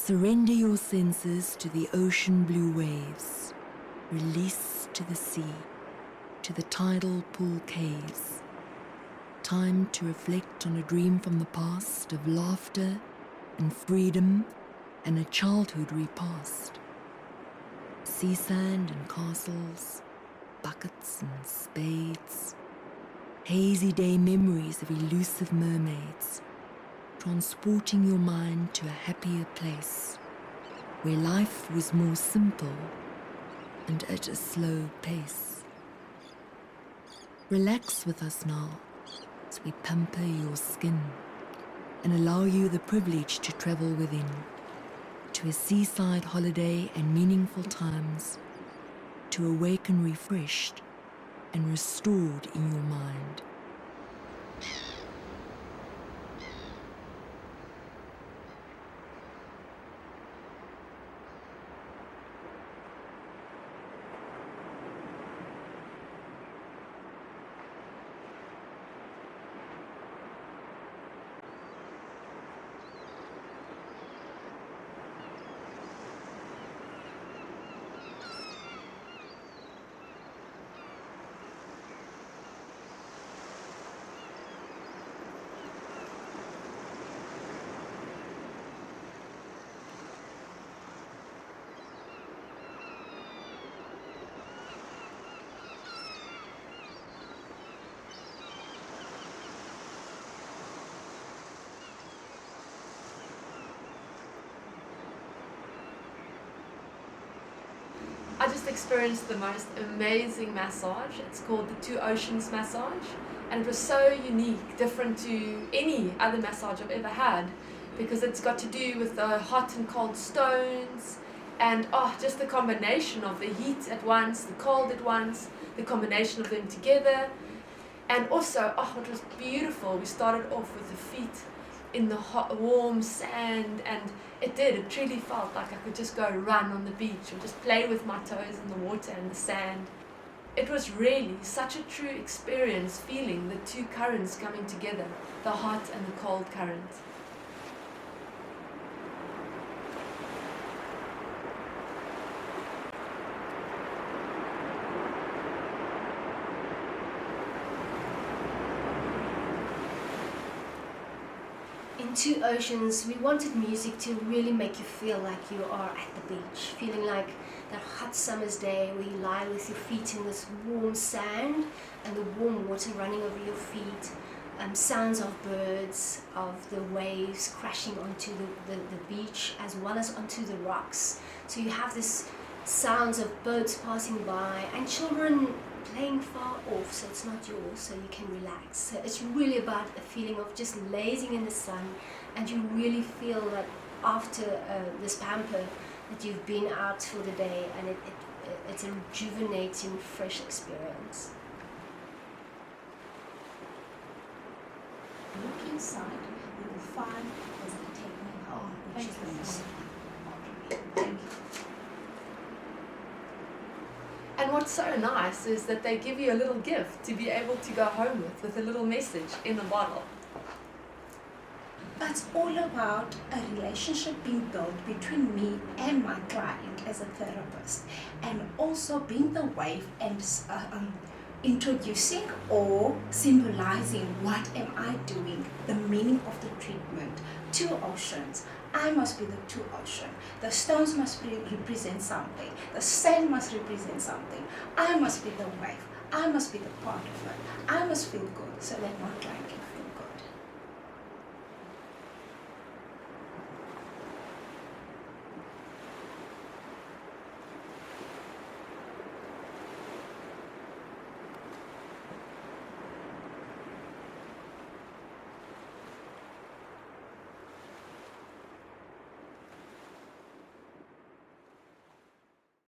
Surrender your senses to the ocean blue waves. Release to the sea, to the tidal pool caves. Time to reflect on a dream from the past of laughter and freedom and a childhood repast. Sea sand and castles, buckets and spades. Hazy day memories of elusive mermaids, transporting your mind to a happier place where life was more simple and at a slow pace. Relax with us now as we pamper your skin and allow you the privilege to travel within to a seaside holiday and meaningful times, to awaken refreshed and restored in your mind. I just experienced the most amazing massage. It's called the Two Oceans massage, and it was so unique, different to any other massage I've ever had, because it's got to do with the hot and cold stones, and just the combination of the heat at once, the cold at once, the combination of them together. And also, it was beautiful. We started off with the feet in the hot, warm sand, and it truly felt like I could just go run on the beach or just play with my toes in the water and the sand. It was really such a true experience, feeling the two currents coming together, the hot and the cold current. In Two Oceans, we wanted music to really make you feel like you are at the beach, feeling like that hot summer's day where you lie with your feet in this warm sand and the warm water running over your feet, sounds of birds, of the waves crashing onto the beach as well as onto the rocks. So you have this sounds of birds passing by and children playing far off, so it's not yours, so you can relax. So it's really about a feeling of just lazing in the sun, and you really feel that after this pamper that you've been out for the day, and it's a rejuvenating, fresh experience. Look inside, you will find there's a technique which is used. Thank you. And what's so nice is that they give you a little gift to be able to go home with a little message in a bottle. It's all about a relationship being built between me and my client as a therapist, and also being the wave and introducing or symbolizing what am I doing, the meaning of the treatment. Two oceans. I must be the two ocean. The stones must represent something. The sand must represent something. I must be the wave. I must be the part of it. I must feel good so that my client